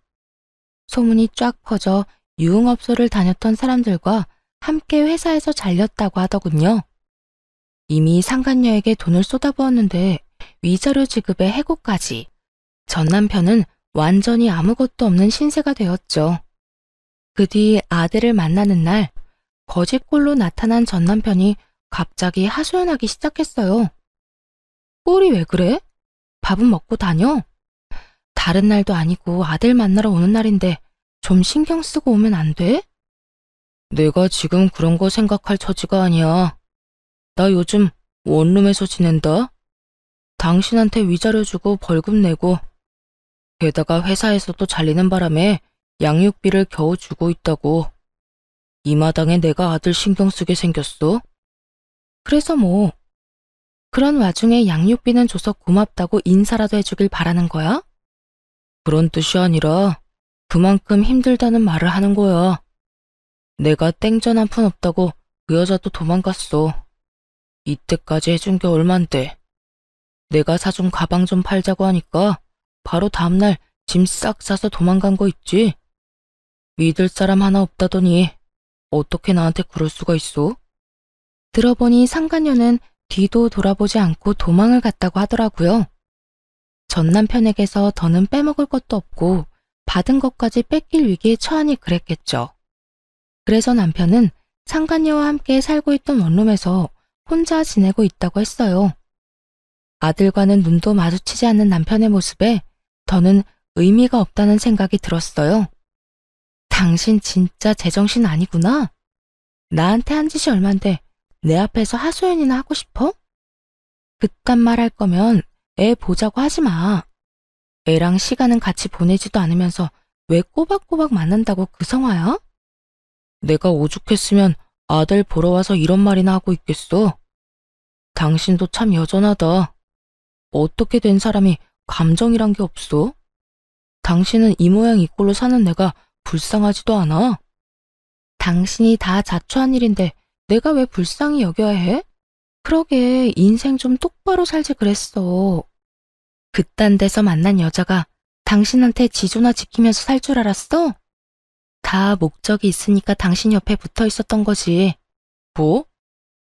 소문이 쫙 퍼져 유흥업소를 다녔던 사람들과 함께 회사에서 잘렸다고 하더군요. 이미 상간녀에게 돈을 쏟아부었는데 위자료 지급에 해고까지. 전 남편은 완전히 아무것도 없는 신세가 되었죠. 그 뒤 아들을 만나는 날 거짓골로 나타난 전 남편이 갑자기 하소연하기 시작했어요. 꼴이 왜 그래? 밥은 먹고 다녀? 다른 날도 아니고 아들 만나러 오는 날인데 좀 신경 쓰고 오면 안 돼? 내가 지금 그런 거 생각할 처지가 아니야. 나 요즘 원룸에서 지낸다. 당신한테 위자료 주고 벌금 내고, 게다가 회사에서도 잘리는 바람에 양육비를 겨우 주고 있다고. 이 마당에 내가 아들 신경 쓰게 생겼어? 그래서 뭐, 그런 와중에 양육비는 줘서 고맙다고 인사라도 해주길 바라는 거야? 그런 뜻이 아니라 그만큼 힘들다는 말을 하는 거야. 내가 땡전 한 푼 없다고 그 여자도 도망갔어. 이때까지 해준 게 얼만데. 내가 사준 가방 좀 팔자고 하니까 바로 다음날 짐 싹 싸서 도망간 거 있지? 믿을 사람 하나 없다더니 어떻게 나한테 그럴 수가 있어? 들어보니 상간녀는 뒤도 돌아보지 않고 도망을 갔다고 하더라고요. 전 남편에게서 더는 빼먹을 것도 없고 받은 것까지 뺏길 위기에 처하니 그랬겠죠. 그래서 남편은 상간녀와 함께 살고 있던 원룸에서 혼자 지내고 있다고 했어요. 아들과는 눈도 마주치지 않는 남편의 모습에 더는 의미가 없다는 생각이 들었어요. 당신 진짜 제정신 아니구나. 나한테 한 짓이 얼만데 내 앞에서 하소연이나 하고 싶어? 그딴 말 할 거면 애 보자고 하지 마. 애랑 시간은 같이 보내지도 않으면서 왜 꼬박꼬박 만난다고 그 성화야? 내가 오죽했으면 아들 보러 와서 이런 말이나 하고 있겠어. 당신도 참 여전하다. 어떻게 된 사람이 감정이란 게 없어? 당신은 이 모양 이 꼴로 사는 내가 불쌍하지도 않아. 당신이 다 자초한 일인데 내가 왜 불쌍히 여겨야 해? 그러게 인생 좀 똑바로 살지 그랬어. 그딴 데서 만난 여자가 당신한테 지조나 지키면서 살 줄 알았어? 다 목적이 있으니까 당신 옆에 붙어 있었던 거지. 뭐?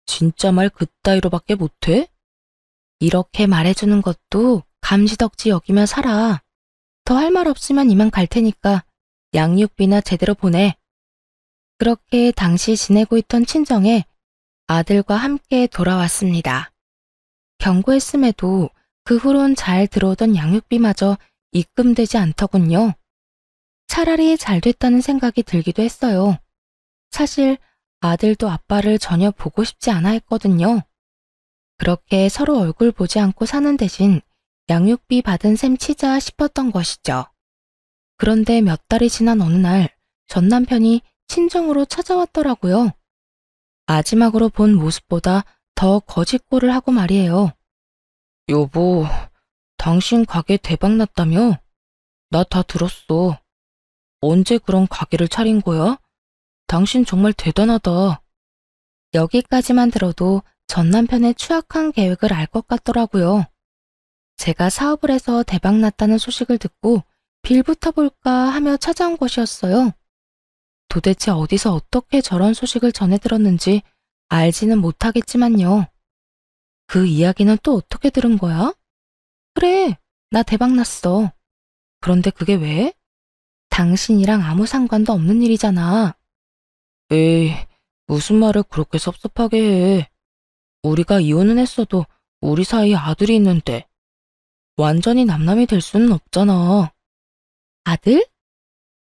진짜 말 그따위로밖에 못해? 이렇게 말해주는 것도 감지덕지 여기며 살아. 더 할 말 없으면 이만 갈 테니까 양육비나 제대로 보내. 그렇게 당시 지내고 있던 친정에 아들과 함께 돌아왔습니다. 경고했음에도 그 후론 잘 들어오던 양육비마저 입금되지 않더군요. 차라리 잘 됐다는 생각이 들기도 했어요. 사실 아들도 아빠를 전혀 보고 싶지 않아 했거든요. 그렇게 서로 얼굴 보지 않고 사는 대신 양육비 받은 셈 치자 싶었던 것이죠. 그런데 몇 달이 지난 어느 날 전 남편이 친정으로 찾아왔더라고요. 마지막으로 본 모습보다 더 거짓골을 하고 말이에요. 여보, 당신 가게 대박났다며? 나 다 들었어. 언제 그런 가게를 차린 거야? 당신 정말 대단하다. 여기까지만 들어도 전 남편의 추악한 계획을 알 것 같더라고요. 제가 사업을 해서 대박났다는 소식을 듣고 빌부터 볼까 하며 찾아온 것이었어요. 도대체 어디서 어떻게 저런 소식을 전해 들었는지 알지는 못하겠지만요. 그 이야기는 또 어떻게 들은 거야? 그래, 나 대박났어. 그런데 그게 왜? 당신이랑 아무 상관도 없는 일이잖아. 에이, 무슨 말을 그렇게 섭섭하게 해. 우리가 이혼은 했어도 우리 사이에 아들이 있는데 완전히 남남이 될 수는 없잖아. 아들?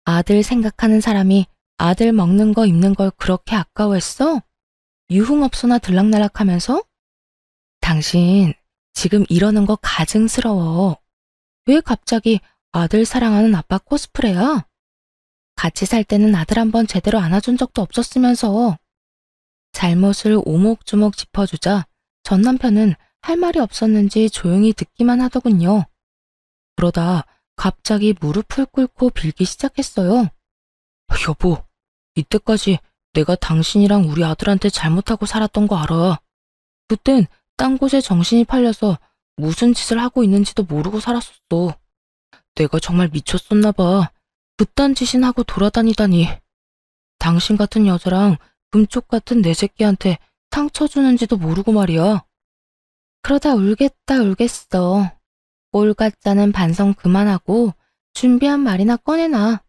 아들 생각하는 사람이 아들 먹는 거 입는 걸 그렇게 아까워했어? 유흥업소나 들락날락하면서? 당신 지금 이러는 거 가증스러워. 왜 갑자기 아들 사랑하는 아빠 코스프레야? 같이 살 때는 아들 한번 제대로 안아준 적도 없었으면서. 잘못을 오목조목 짚어주자 전 남편은 할 말이 없었는지 조용히 듣기만 하더군요. 그러다 갑자기 무릎을 꿇고 빌기 시작했어요. 여보, 이때까지 내가 당신이랑 우리 아들한테 잘못하고 살았던 거 알아. 그땐 딴 곳에 정신이 팔려서 무슨 짓을 하고 있는지도 모르고 살았었어. 내가 정말 미쳤었나 봐. 그딴 짓이나 하고 돌아다니다니. 당신 같은 여자랑 금쪽 같은 내 새끼한테 탕 쳐주는지도 모르고 말이야. 그러다 울겠다 울겠어. 꼴 같자는 반성 그만하고 준비한 말이나 꺼내놔.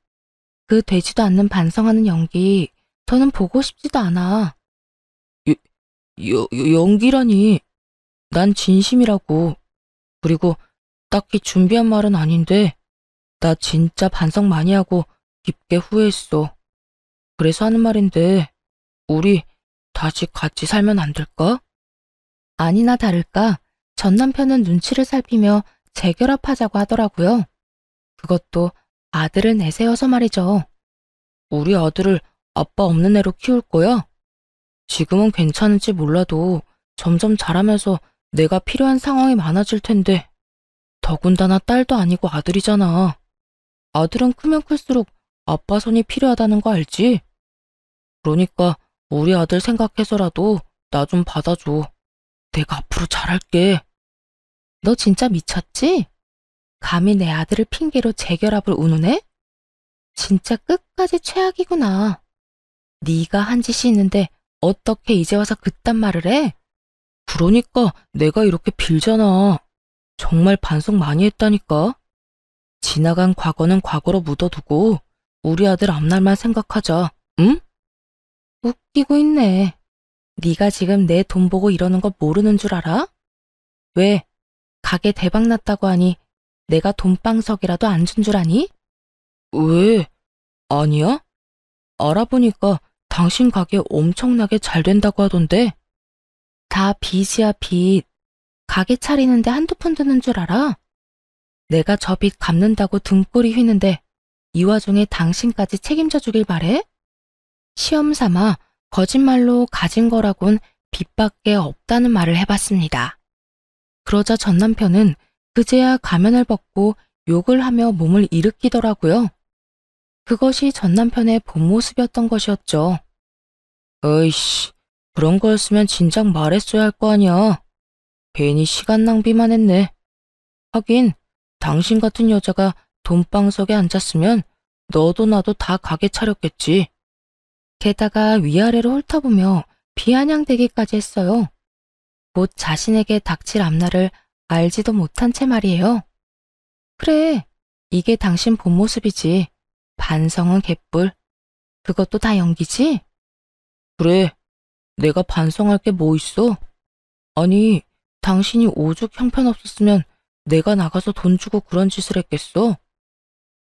그 되지도 않는 반성하는 연기 더는 보고 싶지도 않아. 연기라니. 난 진심이라고. 그리고 딱히 준비한 말은 아닌데 나 진짜 반성 많이 하고 깊게 후회했어. 그래서 하는 말인데 우리 다시 같이 살면 안 될까? 아니나 다를까 전 남편은 눈치를 살피며 재결합하자고 하더라고요. 그것도 아들을 내세워서 말이죠. 우리 아들을 아빠 없는 애로 키울 거야? 지금은 괜찮을지 몰라도 점점 자라면서 내가 필요한 상황이 많아질 텐데 더군다나 딸도 아니고 아들이잖아. 아들은 크면 클수록 아빠 손이 필요하다는 거 알지? 그러니까 우리 아들 생각해서라도 나 좀 받아줘. 내가 앞으로 잘할게. 너 진짜 미쳤지? 감히 내 아들을 핑계로 재결합을 운운해? 진짜 끝까지 최악이구나. 네가 한 짓이 있는데 어떻게 이제 와서 그딴 말을 해? 그러니까 내가 이렇게 빌잖아. 정말 반성 많이 했다니까. 지나간 과거는 과거로 묻어두고 우리 아들 앞날만 생각하자. 응? 웃기고 있네. 네가 지금 내 돈 보고 이러는 거 모르는 줄 알아? 왜? 가게 대박 났다고 하니 내가 돈방석이라도 안 준 줄 아니? 왜? 아니야? 알아보니까 당신 가게 엄청나게 잘 된다고 하던데. 다 빚이야, 빚. 가게 차리는데 한두 푼 드는 줄 알아? 내가 저 빚 갚는다고 등골이 휘는데 이 와중에 당신까지 책임져 주길 바래? 시험 삼아 거짓말로 가진 거라곤 빚밖에 없다는 말을 해봤습니다. 그러자 전 남편은 그제야 가면을 벗고 욕을 하며 몸을 일으키더라고요. 그것이 전 남편의 본 모습이었던 것이었죠. 어이씨, 그런 거였으면 진작 말했어야 할 거 아니야. 괜히 시간 낭비만 했네. 하긴 당신 같은 여자가 돈방석에 앉았으면 너도 나도 다 가게 차렸겠지. 게다가 위아래로 훑어보며 비아냥대기까지 했어요. 곧 자신에게 닥칠 앞날을 알지도 못한 채 말이에요. 그래, 이게 당신 본 모습이지. 반성은 개뿔. 그것도 다 연기지? 그래, 내가 반성할 게 뭐 있어? 아니, 당신이 오죽 형편없었으면 내가 나가서 돈 주고 그런 짓을 했겠어?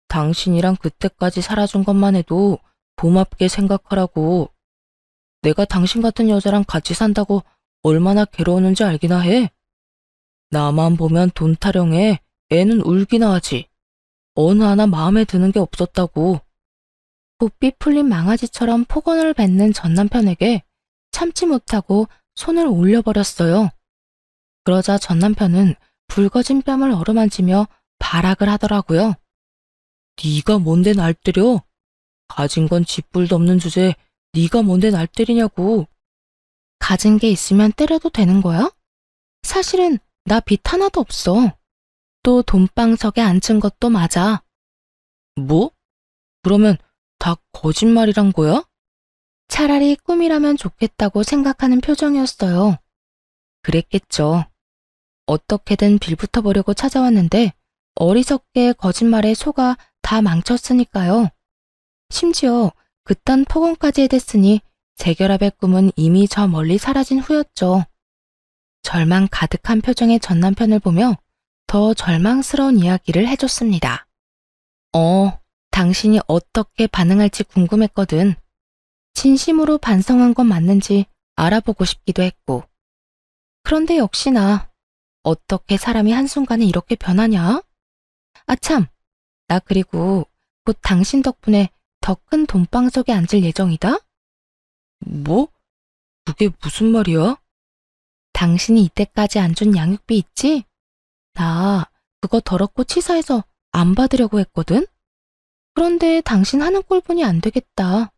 당신이랑 그때까지 살아준 것만 해도 고맙게 생각하라고. 내가 당신 같은 여자랑 같이 산다고 얼마나 괴로웠는지 알기나 해. 나만 보면 돈 타령해 애는 울기나 하지. 어느 하나 마음에 드는 게 없었다고. 고삐 풀린 망아지처럼 폭언을 뱉는 전 남편에게 참지 못하고 손을 올려버렸어요. 그러자 전 남편은 붉어진 뺨을 어루만지며 발악을 하더라고요. 네가 뭔데 날 때려? 가진 건 쥐뿔도 없는 주제에 네가 뭔데 날 때리냐고. 가진 게 있으면 때려도 되는 거야? 사실은 나 빚 하나도 없어. 또 돈방석에 앉은 것도 맞아. 뭐? 그러면 다 거짓말이란 거야? 차라리 꿈이라면 좋겠다고 생각하는 표정이었어요. 그랬겠죠. 어떻게든 빌붙어 보려고 찾아왔는데 어리석게 거짓말에 속아 다 망쳤으니까요. 심지어 그딴 폭언까지 해댔으니 재결합의 꿈은 이미 저 멀리 사라진 후였죠. 절망 가득한 표정의 전 남편을 보며 더 절망스러운 이야기를 해줬습니다. 당신이 어떻게 반응할지 궁금했거든. 진심으로 반성한 건 맞는지 알아보고 싶기도 했고. 그런데 역시나 어떻게 사람이 한순간에 이렇게 변하냐? 아참, 나 그리고 곧 당신 덕분에 더 큰 돈방석에 앉을 예정이다? 뭐? 그게 무슨 말이야? 당신이 이때까지 안 준 양육비 있지? 나 그거 더럽고 치사해서 안 받으려고 했거든? 그런데 당신 하는 꼴 보니 안 되겠다.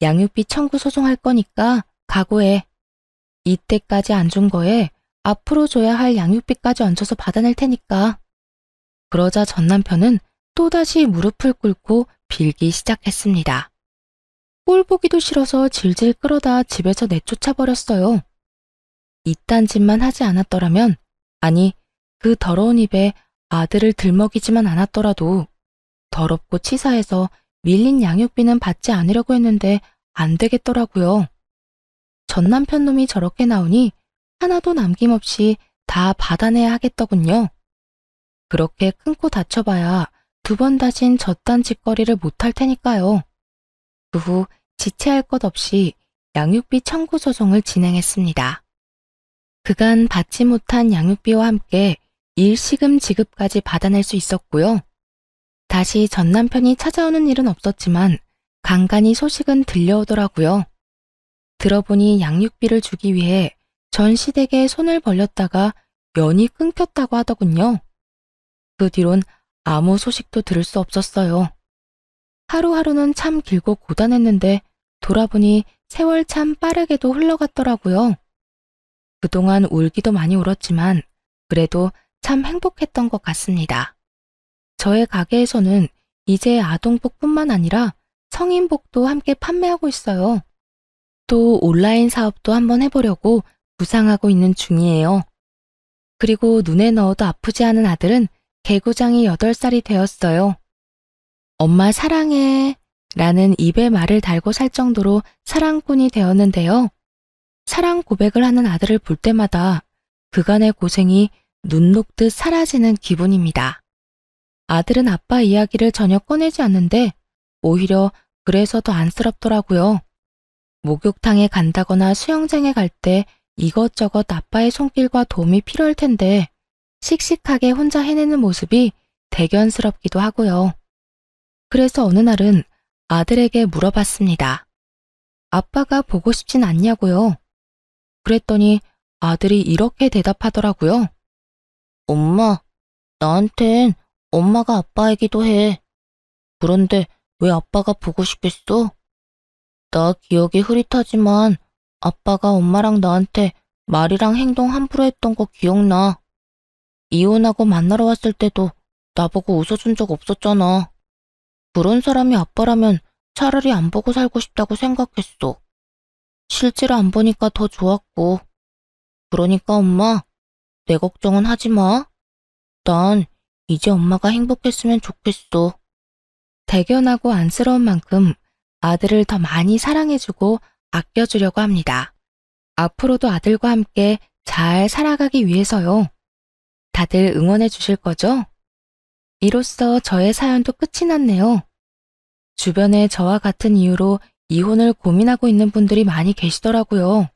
양육비 청구 소송할 거니까 각오해. 이때까지 안 준 거에 앞으로 줘야 할 양육비까지 얹어서 받아낼 테니까. 그러자 전 남편은 또다시 무릎을 꿇고 빌기 시작했습니다. 꼴 보기도 싫어서 질질 끌어다 집에서 내쫓아 버렸어요. 이딴 짓만 하지 않았더라면, 아니, 그 더러운 입에 아들을 들먹이지만 않았더라도 더럽고 치사해서 밀린 양육비는 받지 않으려고 했는데 안 되겠더라고요. 전 남편 놈이 저렇게 나오니 하나도 남김없이 다 받아내야 하겠더군요. 그렇게 큰 코 다쳐봐야 두 번 다신 저딴 짓거리를 못할 테니까요. 그 후 지체할 것 없이 양육비 청구 소송을 진행했습니다. 그간 받지 못한 양육비와 함께 일시금 지급까지 받아낼 수 있었고요. 다시 전 남편이 찾아오는 일은 없었지만 간간히 소식은 들려오더라고요. 들어보니 양육비를 주기 위해 전 시댁에 손을 벌렸다가 연이 끊겼다고 하더군요. 그 뒤론 아무 소식도 들을 수 없었어요. 하루하루는 참 길고 고단했는데 돌아보니 세월 참 빠르게도 흘러갔더라고요. 그동안 울기도 많이 울었지만 그래도 참 행복했던 것 같습니다. 저의 가게에서는 이제 아동복뿐만 아니라 성인복도 함께 판매하고 있어요. 또 온라인 사업도 한번 해보려고 구상하고 있는 중이에요. 그리고 눈에 넣어도 아프지 않은 아들은 개구장이 8살이 되었어요. 엄마 사랑해 라는 입에 말을 달고 살 정도로 사랑꾼이 되었는데요. 사랑 고백을 하는 아들을 볼 때마다 그간의 고생이 눈 녹듯 사라지는 기분입니다. 아들은 아빠 이야기를 전혀 꺼내지 않는데 오히려 그래서 더 안쓰럽더라고요. 목욕탕에 간다거나 수영장에 갈 때 이것저것 아빠의 손길과 도움이 필요할 텐데 씩씩하게 혼자 해내는 모습이 대견스럽기도 하고요. 그래서 어느 날은 아들에게 물어봤습니다. 아빠가 보고 싶진 않냐고요. 그랬더니 아들이 이렇게 대답하더라고요. 엄마, 나한텐 엄마가 아빠이기도 해. 그런데 왜 아빠가 보고 싶겠어? 나 기억이 흐릿하지만 아빠가 엄마랑 나한테 말이랑 행동 함부로 했던 거 기억나. 이혼하고 만나러 왔을 때도 나보고 웃어준 적 없었잖아. 그런 사람이 아빠라면 차라리 안 보고 살고 싶다고 생각했어. 실제로 안 보니까 더 좋았고. 그러니까 엄마, 내 걱정은 하지 마. 난 이제 엄마가 행복했으면 좋겠어. 대견하고 안쓰러운 만큼 아들을 더 많이 사랑해주고 아껴주려고 합니다. 앞으로도 아들과 함께 잘 살아가기 위해서요. 다들 응원해 주실 거죠? 이로써 저의 사연도 끝이 났네요. 주변에 저와 같은 이유로 이혼을 고민하고 있는 분들이 많이 계시더라고요.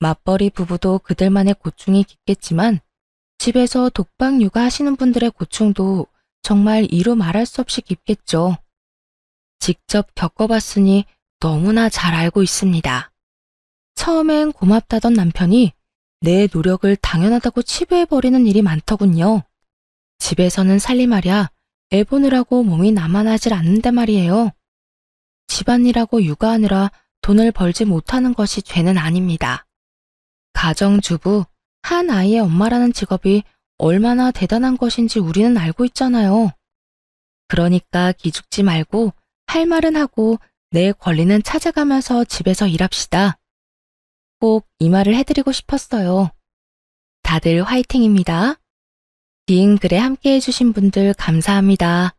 맞벌이 부부도 그들만의 고충이 깊겠지만 집에서 독박 육아하시는 분들의 고충도 정말 이루 말할 수 없이 깊겠죠. 직접 겪어봤으니 너무나 잘 알고 있습니다. 처음엔 고맙다던 남편이 내 노력을 당연하다고 치부해버리는 일이 많더군요. 집에서는 살림하랴 애 보느라고 몸이 나만하질 않는데 말이에요. 집안일하고 육아하느라 돈을 벌지 못하는 것이 죄는 아닙니다. 가정주부, 한 아이의 엄마라는 직업이 얼마나 대단한 것인지 우리는 알고 있잖아요. 그러니까 기죽지 말고 할 말은 하고 내 권리는 찾아가면서 집에서 일합시다. 꼭 이 말을 해드리고 싶었어요. 다들 화이팅입니다. 긴 글에 함께 해주신 분들 감사합니다.